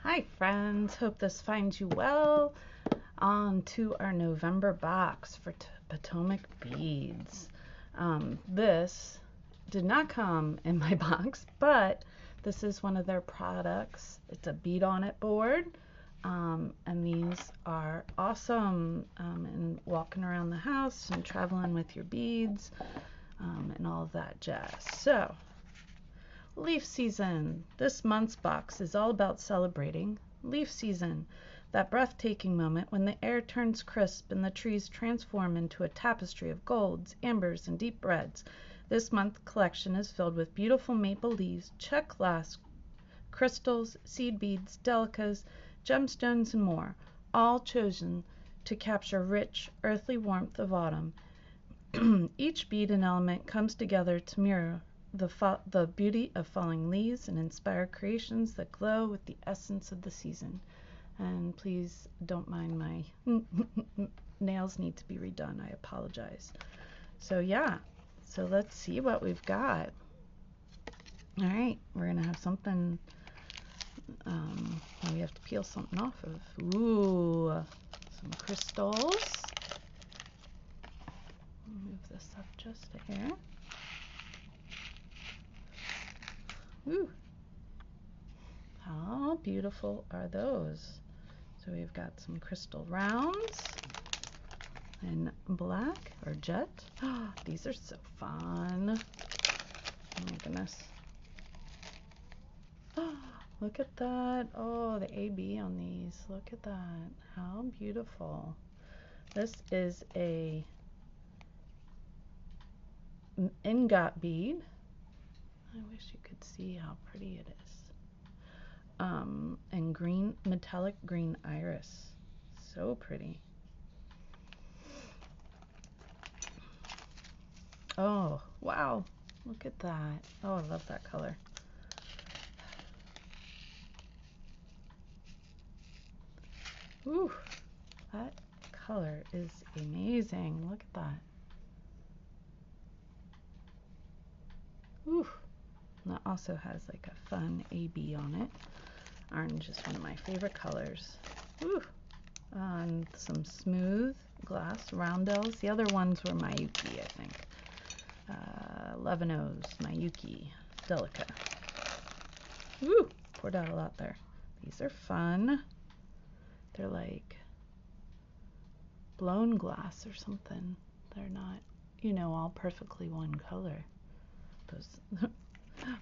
Hi friends, hope this finds you well. On to our November box for Potomac Beads. This did not come in my box, but this is one of their products. It's a bead on it board, and these are awesome in walking around the house and traveling with your beads and all of that jazz. So leaf season. This month's box is all about celebrating leaf season, that breathtaking moment when the air turns crisp and the trees transform into a tapestry of golds, ambers, and deep reds. This month's collection is filled with beautiful maple leaves, check glass, crystals, seed beads, delicas, gemstones, and more, all chosen to capture rich, earthly warmth of autumn. Each bead and element comes together to mirror the beauty of falling leaves and inspire creations that glow with the essence of the season. And please don't mind my nails need to be redone. I apologize. So yeah, so let's see what we've got. All right, we're gonna have something. We have to peel something off of. Ooh, some crystals. Move this up just a hair. Ooh, how beautiful are those? So we've got some crystal rounds in black or jet. Oh, these are so fun. Oh my goodness. Oh, look at that. Oh, the AB on these. Look at that. How beautiful. This is a ingot bead. I wish you could see how pretty it is. And green, metallic green iris. So pretty. Oh, wow. Look at that. Oh, I love that color. Ooh, that color is amazing. Look at that. Ooh. And that also has like a fun AB on it. Orange is one of my favorite colors. Ooh. And some smooth glass roundels. The other ones were Miyuki, I think. Levanos, Miyuki, Delica. Ooh, poured out a lot there. These are fun. They're like blown glass or something. They're not, you know, all perfectly one color. Those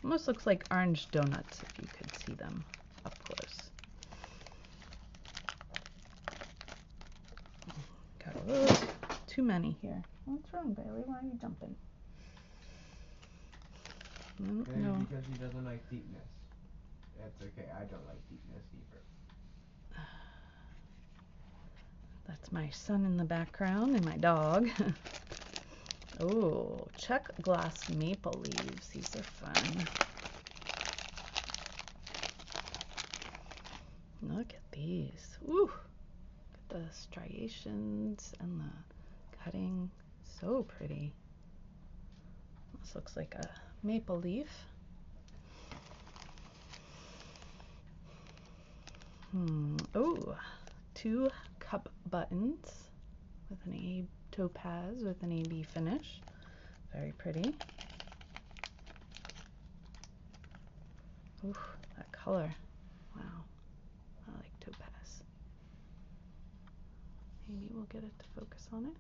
almost looks like orange donuts if you could see them up close. Got a little too many here. What's wrong, Bailey? Why are you jumping? No. Because he doesn't like deepness. That's okay. I don't like deepness either. That's my son in the background and my dog. Oh, check glass maple leaves. These are fun. Look at these. Ooh, look at the striations and the cutting. So pretty. This looks like a maple leaf. Oh, 2 cup buttons with an A topaz with an AB finish. Very pretty. Ooh, that color. Wow. I like topaz. Maybe we'll get it to focus on it.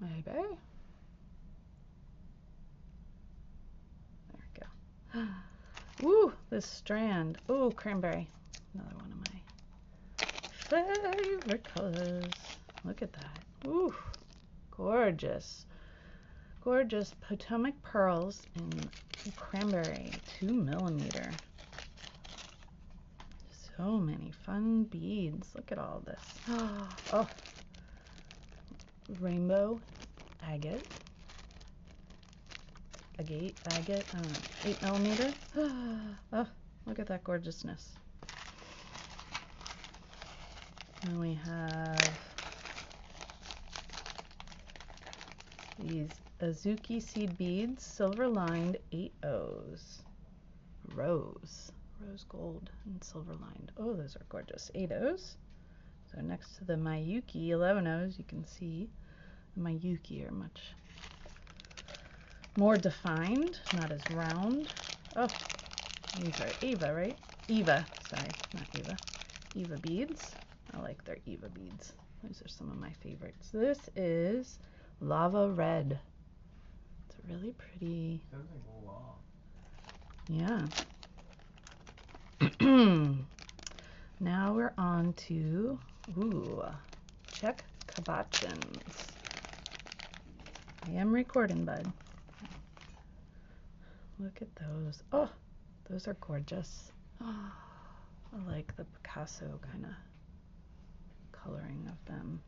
Maybe. There we go. Ooh, this strand. Ooh, cranberry. Another one of my favorite colors. Look at that. Ooh, gorgeous. Gorgeous Potomac pearls in cranberry, 2mm. So many fun beads. Look at all this. Oh, rainbow agate. Agate, I don't know, 8mm. Oh, look at that gorgeousness. And we have these Azuki seed beads, silver lined 8 O's. rose gold and silver lined. Oh, those are gorgeous. 8/0s. So next to the Miyuki 11/0s, you can see the Miyuki are much more defined, not as round. Oh, these are Eva, right? Eva, sorry, not Eva. Eva beads. I like their Eva beads. Those are some of my favorites. This is Lava Red. It's a really pretty. Sounds like lava. Yeah. Now we're on to, check cabochons. I am recording, bud. Look at those. Oh, those are gorgeous. Oh, I like the Picasso kind of coloring of them.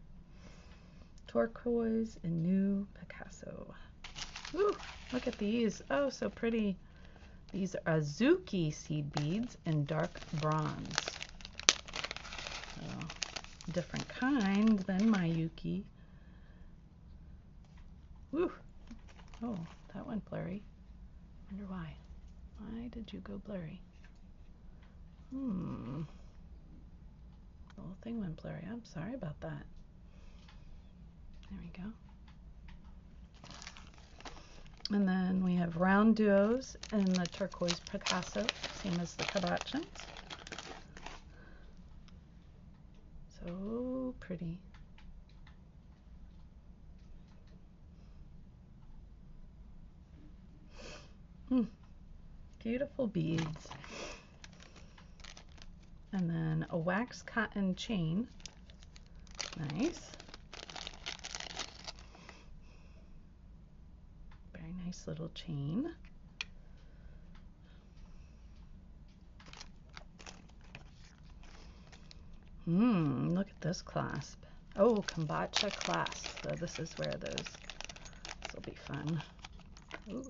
Turquoise and new Picasso. Ooh, look at these. Oh, so pretty. These are Azuki seed beads in dark bronze. So, different kind than Miyuki. Woo! Oh, that went blurry. Wonder why. Why did you go blurry? The whole thing went blurry. I'm sorry about that. There we go. And then we have round duos in the turquoise Picasso, same as the cabochons. So pretty. Beautiful beads. And then a wax cotton chain. Nice. Very nice little chain. Look at this clasp. Oh, kombucha clasp. So this is where this will be fun. Ooh,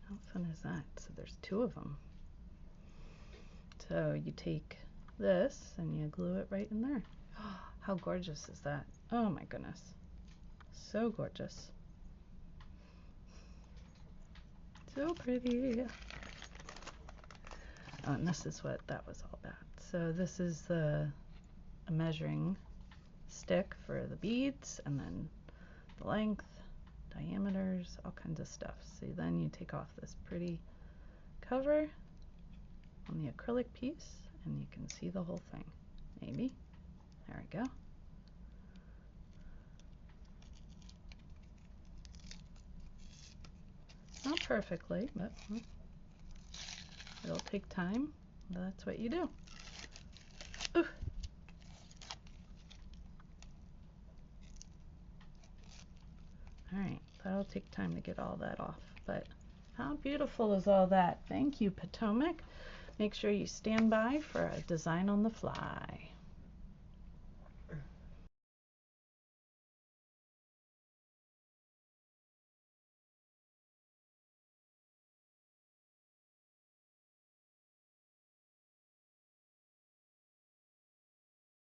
how fun is that? So there's 2 of them. So you take this and you glue it right in there. Oh, how gorgeous is that? Oh my goodness. So gorgeous. So pretty. Oh, and this is what that was all about. So this is a measuring stick for the beads, and then the length, diameters, all kinds of stuff. So then you take off this pretty cover on the acrylic piece, and you can see the whole thing. Maybe. There we go. Not perfectly, but it'll take time. That's what you do. Ooh. Alright, that'll take time to get all that off, but how beautiful is all that? Thank you, Potomac. Make sure you stand by for a design on the fly.